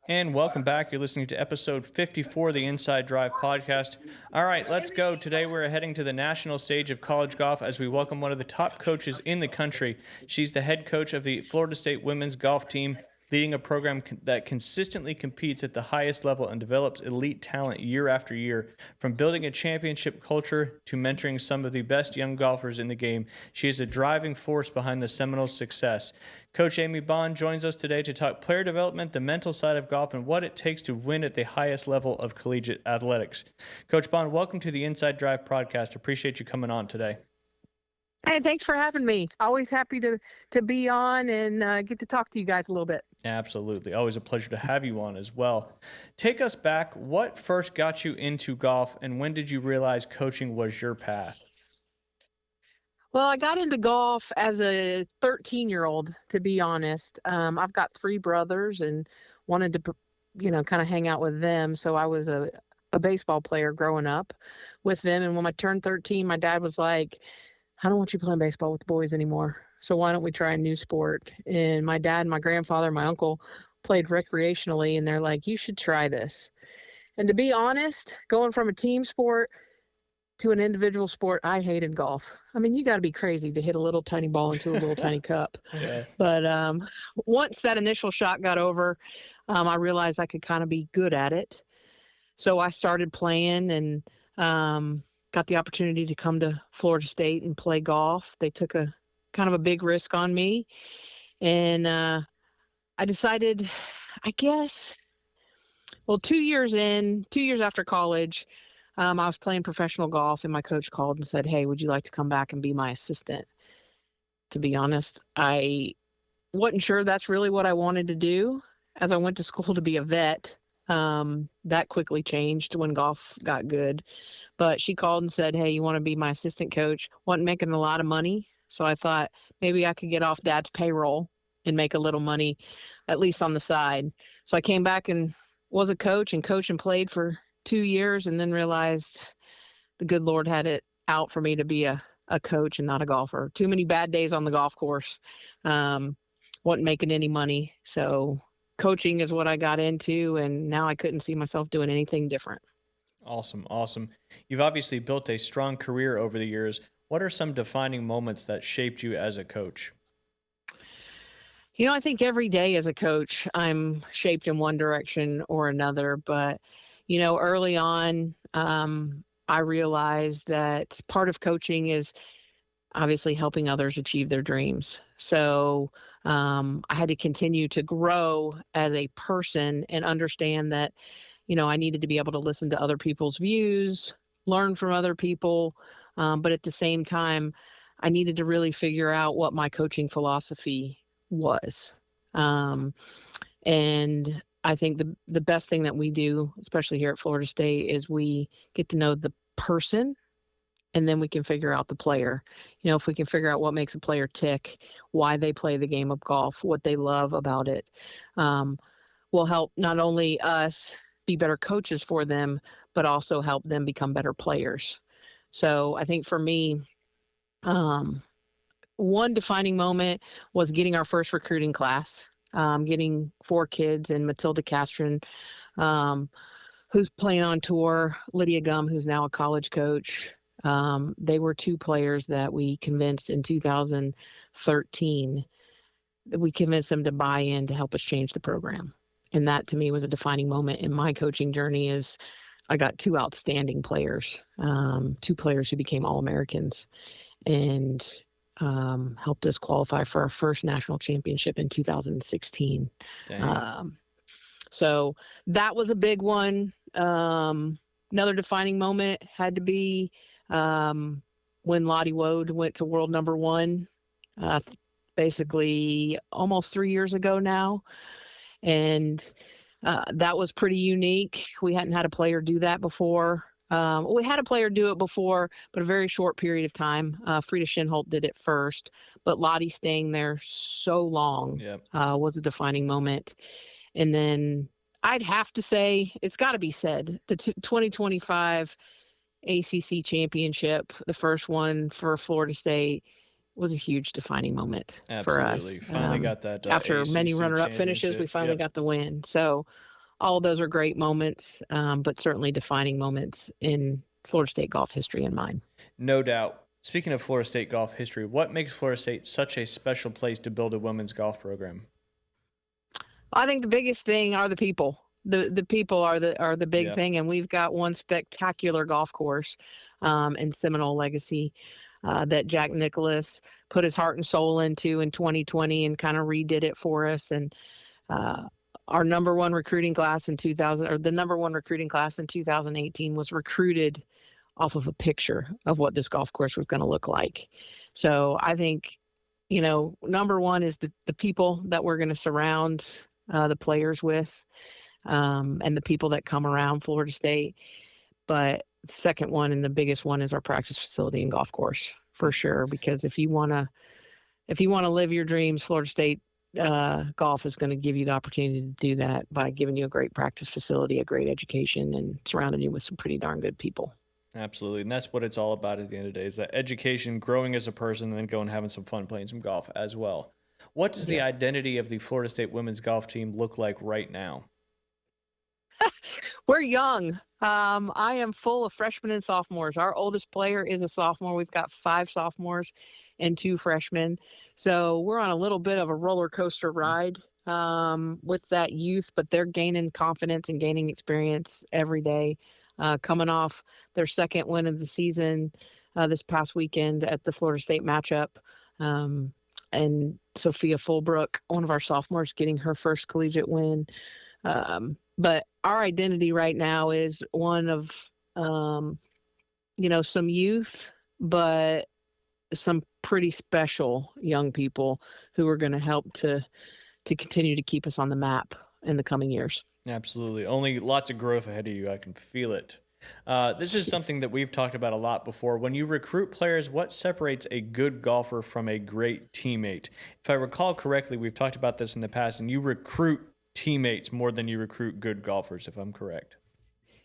And welcome back. You're listening to episode 54 of the Inside Drive podcast. All right, let's go. Today we're heading to the national stage of college golf as we welcome one of the top coaches in the country. She's the head coach of the Florida State women's golf team, leading a program that consistently competes at the highest level and develops elite talent year after year. From building a championship culture to mentoring some of the best young golfers in the game, she is a driving force behind the Seminoles' success. Coach Amy Bond joins us today to talk player development, the mental side of golf, and what it takes to win at the highest level of collegiate athletics. Coach Bond, welcome to the Inside Drive podcast. Appreciate you coming on today. Hey, thanks for having me. Always happy to be on and get to talk to you guys a little bit. Absolutely. Always a pleasure to have you on as well. Take us back. What first got you into golf, and when did you realize coaching was your path? Well, I got into golf as a 13-year-old, to be honest. I've got 3 brothers and wanted to, kind of hang out with them. So I was a baseball player growing up with them. And when I turned 13, my dad was like, I don't want you playing baseball with the boys anymore. So why don't we try a new sport? And my dad and my grandfather and my uncle played recreationally, and they're like, you should try this. And to be honest, going from a team sport to an individual sport, I hated golf. I mean, you got to be crazy to hit a little tiny ball into a little tiny cup. Yeah. But once that initial shot got over, I realized I could kind of be good at it. So I started playing and got the opportunity to come to Florida State and play golf. They took a kind of a big risk on me. And I decided, I guess, well, 2 years after college, I was playing professional golf, and my coach called and said, hey, would you like to come back and be my assistant? To be honest, I wasn't sure that's really what I wanted to do. As I went to school to be a vet, that quickly changed when golf got good. But she called and said, hey, you want to be my assistant coach? Wasn't making a lot of money. So I thought maybe I could get off dad's payroll and make a little money, at least on the side. So I came back and was a coach and played for 2 years, and then realized the good Lord had it out for me to be a coach and not a golfer. Too many bad days on the golf course. Wasn't making any money. So coaching is what I got into, and now I couldn't see myself doing anything different. Awesome. You've obviously built a strong career over the years. What are some defining moments that shaped you as a coach? I think every day as a coach, I'm shaped in one direction or another. But, early on, I realized that part of coaching is obviously helping others achieve their dreams. So I had to continue to grow as a person and understand that, I needed to be able to listen to other people's views, learn from other people. But at the same time, I needed to really figure out what my coaching philosophy was. And I think the best thing that we do, especially here at Florida State, is we get to know the person, and then we can figure out the player. If we can figure out what makes a player tick, why they play the game of golf, what they love about it, will help not only us be better coaches for them, but also help them become better players. So I think for me, one defining moment was getting our first recruiting class, getting 4 kids, and Matilda Castron, who's playing on tour, Lydia Gum, who's now a college coach. They were 2 players that we convinced in 2013. We convinced them to buy in to help us change the program. And that to me was a defining moment in my coaching journey. Is I got 2 outstanding players, 2 players who became All-Americans, and helped us qualify for our first national championship in 2016. So that was a big one. Another defining moment had to be when Lottie Wode went to world number 1, basically almost 3 years ago now. And that was pretty unique. We hadn't had a player do that before. We had a player do it before, but a very short period of time. Frida Schinholt did it first, but Lottie staying there so long was a defining moment. And then I'd have to say, it's got to be said, the 2025 ACC championship, the first one for Florida State, was a huge defining moment for us. Absolutely. Finally got that after many ACC runner-up finishes, we finally got the win. So all of those are great moments, but certainly defining moments in Florida State golf history in mine. No doubt. Speaking of Florida State golf history, what makes Florida State such a special place to build a women's golf program? I think the biggest thing are the people. The people are the big thing, and we've got one spectacular golf course in Seminole Legacy that Jack Nicklaus put his heart and soul into in 2020 and kind of redid it for us. And our number one recruiting class in 2018 was recruited off of a picture of what this golf course was going to look like. So I think, number one is the people that we're going to surround the players with, and the people that come around Florida State. But the second one and the biggest one is our practice facility and golf course, for sure. Because if you want to live your dreams, Florida State golf is going to give you the opportunity to do that by giving you a great practice facility, a great education, and surrounding you with some pretty darn good people. Absolutely. And that's what it's all about at the end of the day, is that education, growing as a person, and then going and having some fun playing some golf as well. What does the identity of the Florida State women's golf team look like right now? We're young. I am full of freshmen and sophomores. Our oldest player is a sophomore. We've got 5 sophomores and 2 freshmen. So we're on a little bit of a roller coaster ride with that youth, but they're gaining confidence and gaining experience every day. Coming off their second win of the season this past weekend at the Florida State matchup. And Sophia Fulbrook, one of our sophomores, getting her first collegiate win. But our identity right now is one of, some youth, but some pretty special young people who are going to help to continue to keep us on the map in the coming years. Absolutely. Only lots of growth ahead of you. I can feel it. This is something that we've talked about a lot before. When you recruit players, what separates a good golfer from a great teammate? If I recall correctly, we've talked about this in the past, and you recruit teammates more than you recruit good golfers, if I'm correct.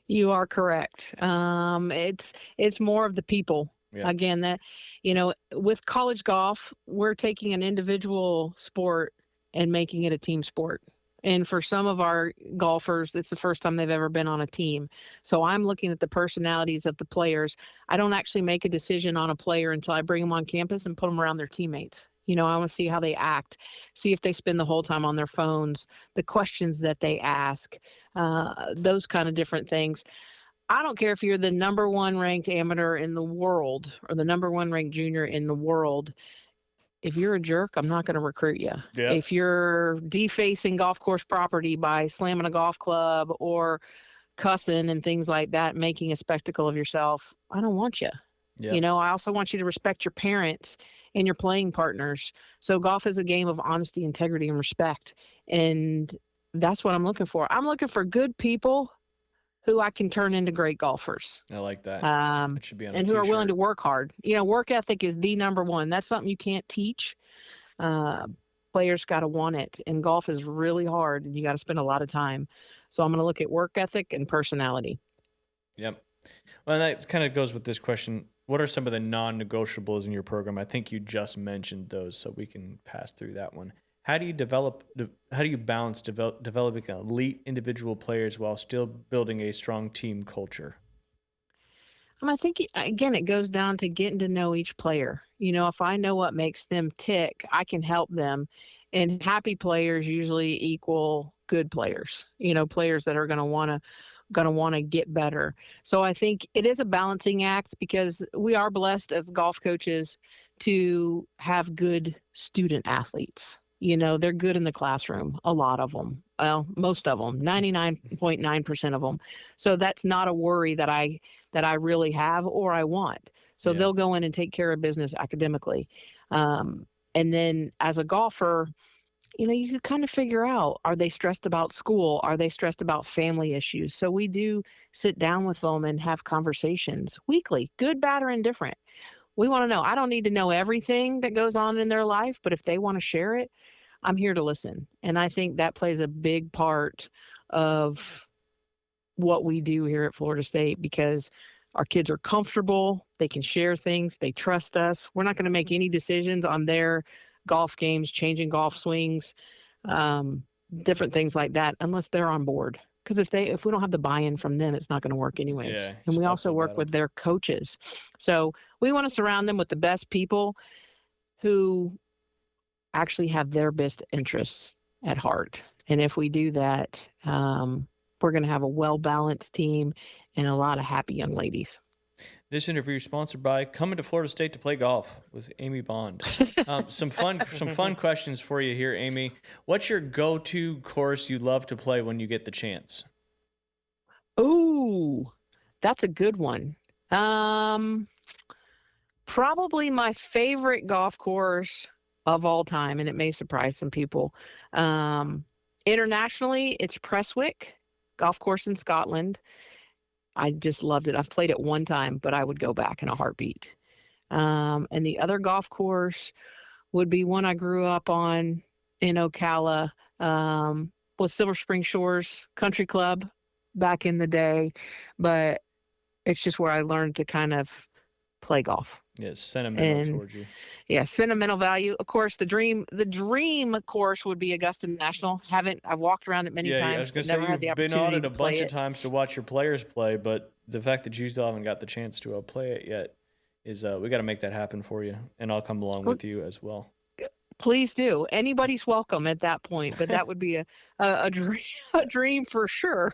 You are correct. It's more of the people. Yeah. Again, that, with college golf, we're taking an individual sport and making it a team sport. And for some of our golfers, it's the first time they've ever been on a team. So I'm looking at the personalities of the players. I don't actually make a decision on a player until I bring them on campus and put them around their teammates. I want to see how they act, see if they spend the whole time on their phones, the questions that they ask, those kind of different things. I don't care if you're the number 1 ranked amateur in the world or the number 1 ranked junior in the world. If you're a jerk, I'm not going to recruit you. Yep. If you're defacing golf course property by slamming a golf club or cussing and things like that, making a spectacle of yourself, I don't want you. Yep. I also want you to respect your parents and your playing partners. So golf is a game of honesty, integrity, and respect. And that's what I'm looking for. I'm looking for good people who I can turn into great golfers. I like that. Um, That should be on a and who are willing to t-shirt. work hard. Work ethic is the number one. That's something you can't teach. Uh, Players got to want it, and golf is really hard, and you got to spend a lot of time. So I'm going to look at work ethic and personality. Yep. Well, that kind of goes with this question. What are some of the non-negotiables in your program? I think you just mentioned those, so we can pass through that one. How do you balance developing elite individual players while still building a strong team culture? I think, again, it goes down to getting to know each player. If I know what makes them tick, I can help them. And happy players usually equal good players, players that are going to want to get better. So I think it is a balancing act, because we are blessed as golf coaches to have good student athletes. They're good in the classroom, a lot of them. Well, most of them, 99.9% of them. So that's not a worry that I really have or I want. So Yeah. they'll go in and take care of business academically. And then as a golfer, you can kind of figure out, are they stressed about school? Are they stressed about family issues? So we do sit down with them and have conversations weekly, good, bad, or indifferent. We want to know. I don't need to know everything that goes on in their life, but if they want to share it, I'm here to listen. And I think that plays a big part of what we do here at Florida State, because our kids are comfortable. They can share things. They trust us. We're not going to make any decisions on their golf games, changing golf swings, different things like that, unless they're on board. Because if we don't have the buy-in from them, it's not going to work anyways. Yeah, And we it's also uphill work battle. with their coaches. So we want to surround them with the best people who actually have their best interests at heart. And if we do that, we're going to have a well-balanced team and a lot of happy young ladies. This interview is sponsored by Coming to Florida State to Play Golf with Amy Bond. Some fun questions for you here, Amy. What's your go-to course you love to play when you get the chance? Ooh, that's a good one. Probably my favorite golf course of all time, and it may surprise some people. Internationally, it's Prestwick Golf Course in Scotland. I just loved it. I've played it one time, but I would go back in a heartbeat. And the other golf course would be one I grew up on in Ocala, was Silver Spring Shores Country Club back in the day. But it's just where I learned to kind of play golf. Yeah, it's sentimental And towards you. yeah, sentimental value. Of course, the dream course would be Augusta National. I've walked around it many Yeah, I times, was gonna but say never had the you've been on opportunity it to a play bunch of it. times to watch your players play, but the fact that you still haven't got the chance to play it yet is we got to make that happen for you, and I'll come along with you as well. Please do. Anybody's welcome at that point, but that would be a dream, a dream for sure.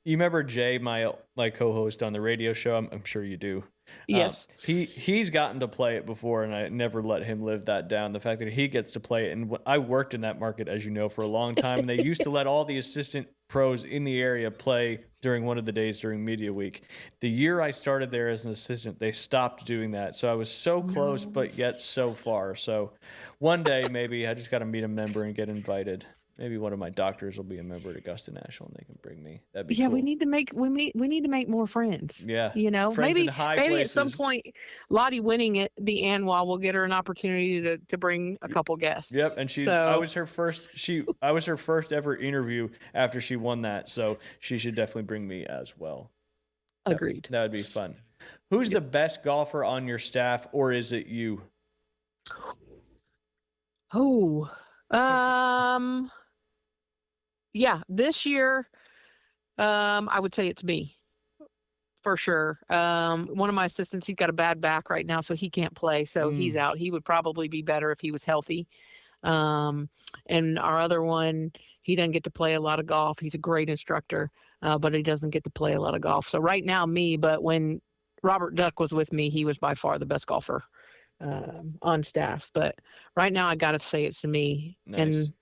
You remember Jay, my co-host on the radio show? I'm sure you do. Yes. He's gotten to play it before, and I never let him live that down. The fact that he gets to play it, and I worked in that market, as you know, for a long time, and they used to let all the assistant pros in the area play during one of the days during media week. The year I started there as an assistant, they stopped doing that. So I was so close, but yet so far. So one day, maybe I just got to meet a member and get invited. Maybe one of my doctors will be a member at Augusta National, and they can bring me. That'd be cool. we need to make more friends. Yeah, friends maybe in high maybe at some places. point, Lottie winning it, the Annual, will get her an opportunity to bring a couple guests. Yep, and I was her first ever interview after she won that, so she should definitely bring me as well. Agreed. That would be fun. Who's the best golfer on your staff, or is it you? Oh, yeah, this year, I would say it's me for sure. One of my assistants, he's got a bad back right now, so he can't play. So he's out. He would probably be better if he was healthy. And our other one, he doesn't get to play a lot of golf. He's a great instructor, but he doesn't get to play a lot of golf. So right now, me, but when Robert Duck was with me, he was by far the best golfer on staff. But right now, I got to say it's me. Nice. And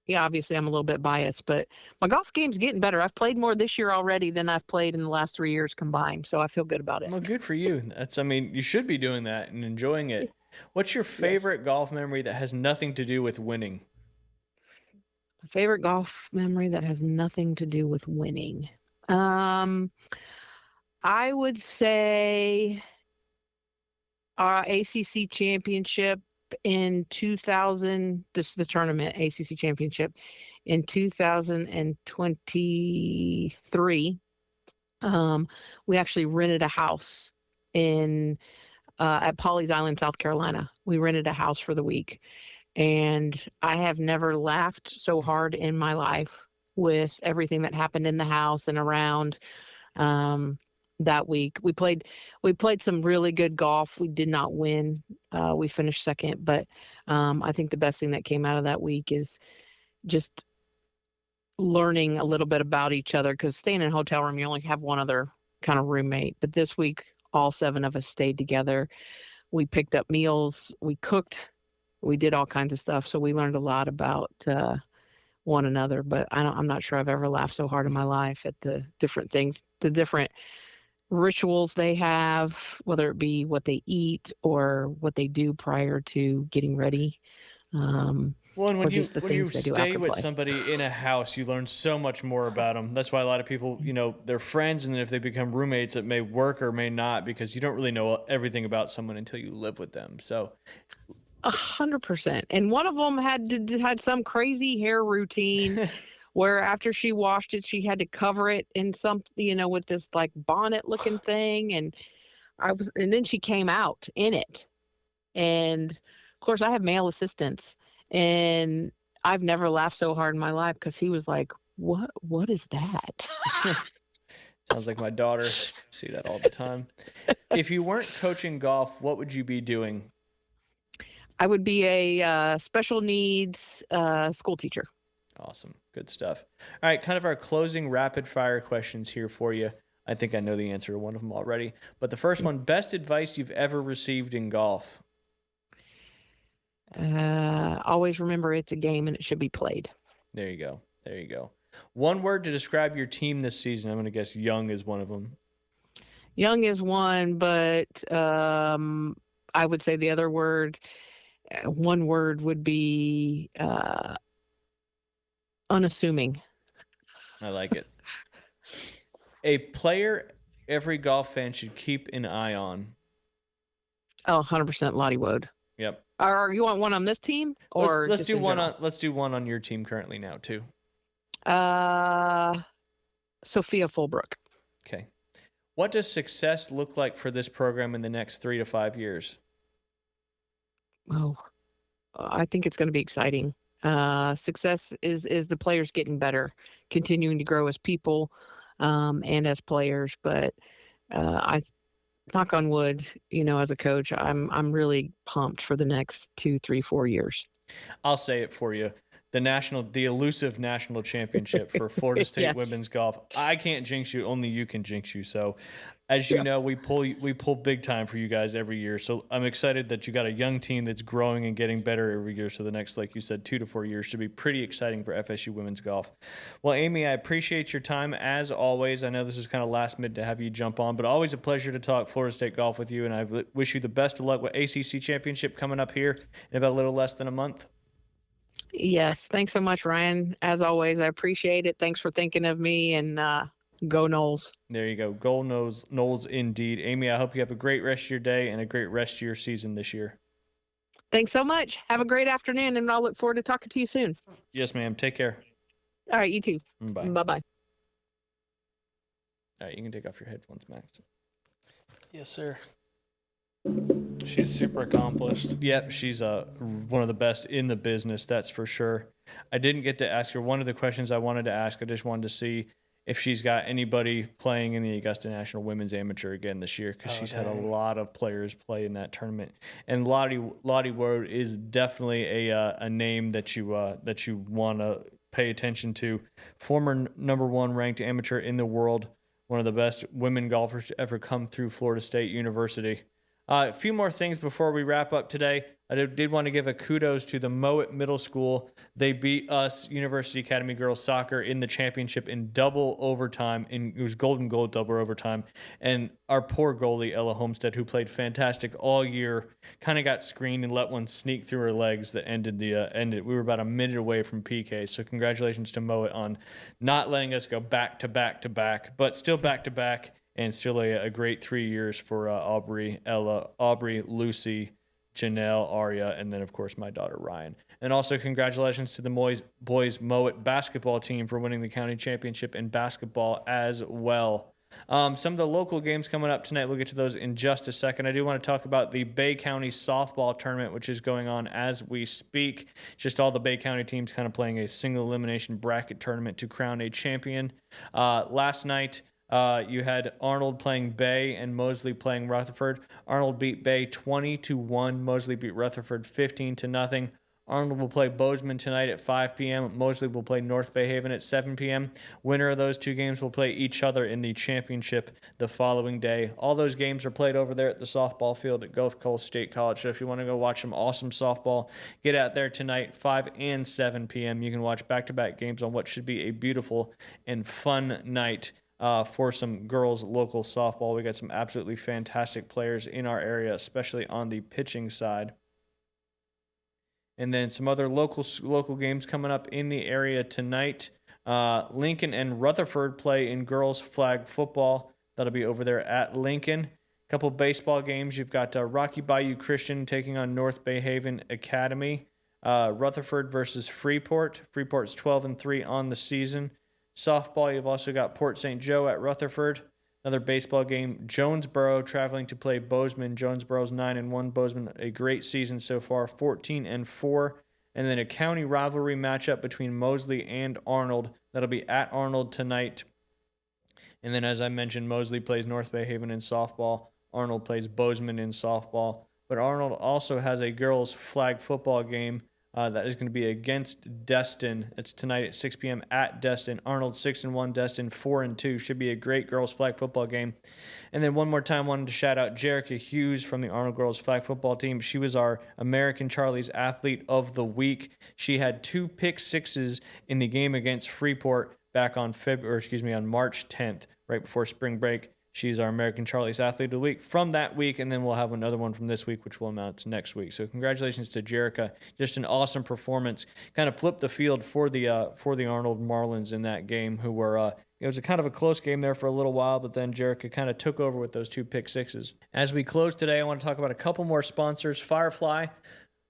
yeah, obviously I'm a little bit biased, but my golf game's getting better. I've played more this year already than I've played in the last 3 years combined. So I feel good about it. Well, good for you. You should be doing that and enjoying it. What's your favorite golf memory that has nothing to do with winning? A favorite golf memory that has nothing to do with winning. I would say our ACC championship in 2000. This is the tournament ACC championship in 2023. We actually rented a house in at Pawleys Island, South Carolina. We rented a house for the week, and I have never laughed so hard in my life with everything that happened in the house and around. Um, that week we played some really good golf. We did not win. We finished second, but I think the best thing that came out of that week is just learning a little bit about each other, because staying in a hotel room, you only have one other kind of roommate. But this week, all 7 of us stayed together. We picked up meals, we cooked, we did all kinds of stuff. So we learned a lot about one another. But I'm not sure I've ever laughed so hard in my life at the different things, the different rituals they have, whether it be what they eat or what they do prior to getting ready. Well, and Or just the when you things they do stay after with play. somebody in a house, you learn so much more about them. That's why a lot of people, they're friends, and then if they become roommates, it may work or may not, because you don't really know everything about someone until you live with them. So 100%. And one of them had some crazy hair routine where after she washed it, she had to cover it in some, with this like bonnet looking thing. And then she came out in it. And of course, I have male assistants, and I've never laughed so hard in my life, because he was like, what is that? sounds like my daughter. See that all the time. If you weren't coaching golf, what would you be doing? I would be a special needs school teacher. Awesome. Good stuff. All right, kind of our closing rapid fire questions here for you. I think I know the answer to one of them already. But the first one, best advice you've ever received in golf? Always remember it's a game and it should be played. There you go. There you go. One word to describe your team this season. I'm going to guess young is one of them. Young is one, but I would say the other word, one word would be unassuming. I like it. A player every golf fan should keep an eye on. Oh, 100% Lottie Wood. Yep. Or you want one on this team, or let's just do in one general? let's do one on your team currently now too. Sophia Fulbrook. Okay. What does success look like for this program in the next 3 to 5 years? Oh, I think it's going to be exciting. Success is the players getting better, continuing to grow as people, and as players. But I knock on wood, as a coach, I'm really pumped for the next 2, 3, 4 years. I'll say it for you. The elusive national championship for Florida State Yes. women's golf. I can't jinx you. Only you can jinx you. So, as you know, we pull big time for you guys every year. So I'm excited that you got a young team that's growing and getting better every year. So the next, like you said, 2 to 4 years should be pretty exciting for FSU women's golf. Well, Amy, I appreciate your time as always. I know this is kind of last minute to have you jump on, but always a pleasure to talk Florida State golf with you. And I wish you the best of luck with ACC championship coming up here in about a little less than a month. Yes. Thanks so much, Ryan. As always, I appreciate it. Thanks for thinking of me, and go Noles. There you go. Go Noles indeed. Amy, I hope you have a great rest of your day and a great rest of your season this year. Thanks so much. Have a great afternoon, and I'll look forward to talking to you soon. Yes, ma'am. Take care. All right, you too. Bye. Bye-bye. All right, you can take off your headphones, Max. Yes, sir. She's super accomplished. Yep, she's one of the best in the business, that's for sure. I didn't get to ask her one of the questions I wanted to ask. I just wanted to see if she's got anybody playing in the Augusta National Women's Amateur again this year, because she's had a lot of players play in that tournament. And Lottie Wood is definitely a name that you want to pay attention to. Former number 1 ranked amateur in the world, one of the best women golfers to ever come through Florida State University. A few more things before we wrap up today. I did want to give a kudos to the Mowat Middle School. They beat us, University Academy Girls Soccer, in the championship in double overtime. It was golden goal double overtime. And our poor goalie, Ella Homestead, who played fantastic all year, kind of got screened and let one sneak through her legs that ended. We were about a minute away from PK. So congratulations to Mowat on not letting us go back to back to back, but still back to back. And still a great 3 years for Aubrey, Ella, Aubrey, Lucy, Janelle, Aria, and then, of course, my daughter, Ryan. And also congratulations to the boys Mowat basketball team for winning the county championship in basketball as well. Some of the local games coming up tonight, we'll get to those in just a second. I do want to talk about the Bay County softball tournament, which is going on as we speak. Just all the Bay County teams kind of playing a single elimination bracket tournament to crown a champion. Last night, you had Arnold playing Bay and Mosley playing Rutherford. Arnold beat Bay 20-1. Mosley beat Rutherford 15-0. Arnold will play Bozeman tonight at 5 p.m. Mosley will play North Bay Haven at 7 p.m. Winner of those two games will play each other in the championship the following day. All those games are played over there at the softball field at Gulf Coast State College. So if you want to go watch some awesome softball, get out there tonight, 5 and 7 p.m. You can watch back-to-back games on what should be a beautiful and fun night for some girls local softball. We got some absolutely fantastic players in our area, especially on the pitching side. And then some other local games coming up in the area tonight. Lincoln and Rutherford play in girls flag football. That'll be over there at Lincoln. A couple baseball games. You've got Rocky Bayou Christian taking on North Bay Haven Academy. Rutherford versus Freeport. Freeport's 12-3 on the season. Softball, you've also got Port St. Joe at Rutherford. Another baseball game, Jonesboro traveling to play Bozeman. Jonesboro's 9-1. Bozeman, a great season so far, 14-4. And then a county rivalry matchup between Mosley and Arnold. That'll be at Arnold tonight. And then, as I mentioned, Mosley plays North Bay Haven in softball. Arnold plays Bozeman in softball. But Arnold also has a girls' flag football game that is going to be against Destin. It's tonight at 6 p.m. at Destin. Arnold 6-1, Destin 4-2. Should be a great girls flag football game. And then one more time, wanted to shout out Jerica Hughes from the Arnold girls flag football team. She was our American Charlie's Athlete of the Week. She had 2 pick sixes in the game against Freeport back on March 10th, right before spring break. She's our American Charlie's Athlete of the Week from that week, and then we'll have another one from this week, which we'll announce next week. So congratulations to Jerica. Just an awesome performance. Kind of flipped the field for the Arnold Marlins in that game, who were it was a kind of a close game there for a little while, but then Jerica kind of took over with those 2 pick sixes. As we close today, I want to talk about a couple more sponsors. Firefly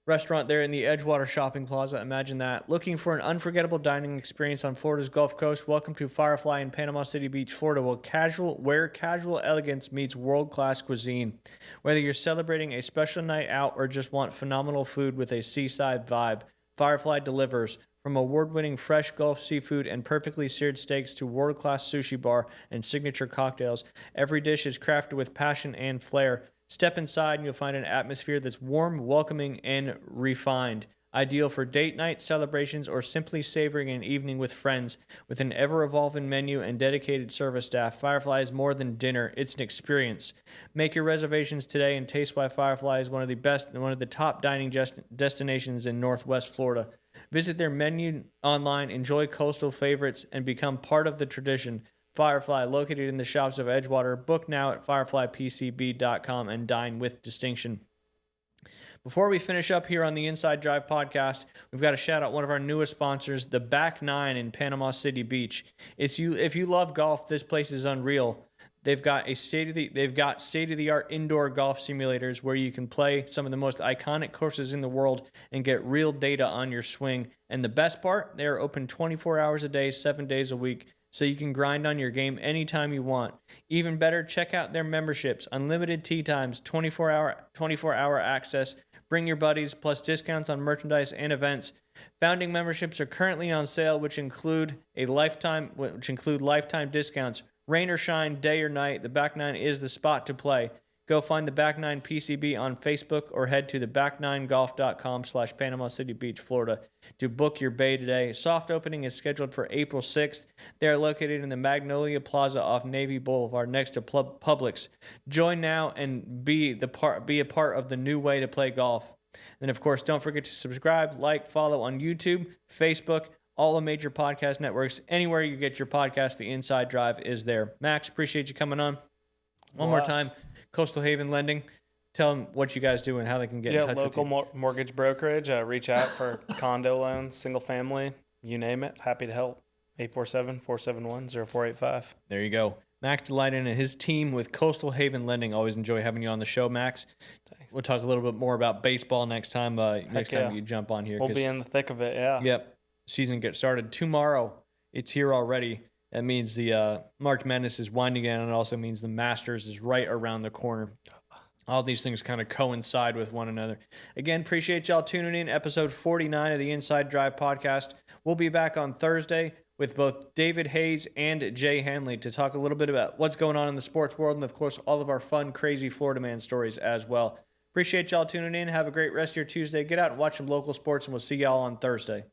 restaurant there in the Edgewater Shopping Plaza. Imagine that. Looking for an unforgettable dining experience on Florida's Gulf Coast? Welcome to Firefly in Panama City Beach, Florida, where casual elegance meets world-class cuisine. Whether you're celebrating a special night out or just want phenomenal food with a seaside vibe, Firefly delivers. From award-winning fresh Gulf seafood and perfectly seared steaks to world-class sushi bar and signature cocktails, every dish is crafted with passion and flair. Step inside and you'll find an atmosphere that's warm, welcoming, and refined. Ideal for date night, celebrations, or simply savoring an evening with friends. With an ever-evolving menu and dedicated service staff, Firefly is more than dinner. It's an experience. Make your reservations today and taste why Firefly is one of the top dining destinations in Northwest Florida. Visit their menu online, enjoy coastal favorites, and become part of the tradition. Firefly, located in the shops of Edgewater. Book now at fireflypcb.com and dine with distinction. Before we finish up here on the Inside Drive podcast, we've got to shout out one of our newest sponsors, the Back Nine in Panama City Beach. If you love golf, this place is unreal. They've got state-of-the-art indoor golf simulators where you can play some of the most iconic courses in the world and get real data on your swing. And the best part, they are open 24 hours a day, 7 days a week, so you can grind on your game anytime you want. Even better, check out their memberships, unlimited tee times, 24-hour access, bring your buddies, plus discounts on merchandise and events. Founding memberships are currently on sale, which include lifetime discounts. Rain or shine, day or night, the Back Nine is the spot to play. go find the Back Nine PCB on Facebook or head to the back9golf.com/Panama City Beach, Florida to book your bay today. Soft opening is scheduled for April 6th. They are located in the Magnolia Plaza off Navy Boulevard next to Publix. Join now and be a part of the new way to play golf. And of course, don't forget to subscribe, like, follow on YouTube, Facebook, all the major podcast networks. Anywhere you get your podcast, the Inside Drive is there. Max, appreciate you coming on. One more time, Coastal Haven Lending. Tell them what you guys do and how they can get in touch with you. Local mortgage brokerage. Reach out for condo loans, single family, you name it. Happy to help. 847-471-0485. There you go. Max Delighten and his team with Coastal Haven Lending. Always enjoy having you on the show, Max. Thanks. We'll talk a little bit more about baseball next time. You jump on here. We'll be in the thick of it. Yeah. Yep. Season gets started tomorrow. It's here already. That means the March Madness is winding down, and it also means the Masters is right around the corner. All these things kind of coincide with one another. Again, appreciate y'all tuning in. Episode 49 of the Inside Drive podcast. We'll be back on Thursday with both David Hayes and Jay Hanley to talk a little bit about what's going on in the sports world and, of course, all of our fun, crazy Florida man stories as well. Appreciate y'all tuning in. Have a great rest of your Tuesday. Get out and watch some local sports, and we'll see y'all on Thursday.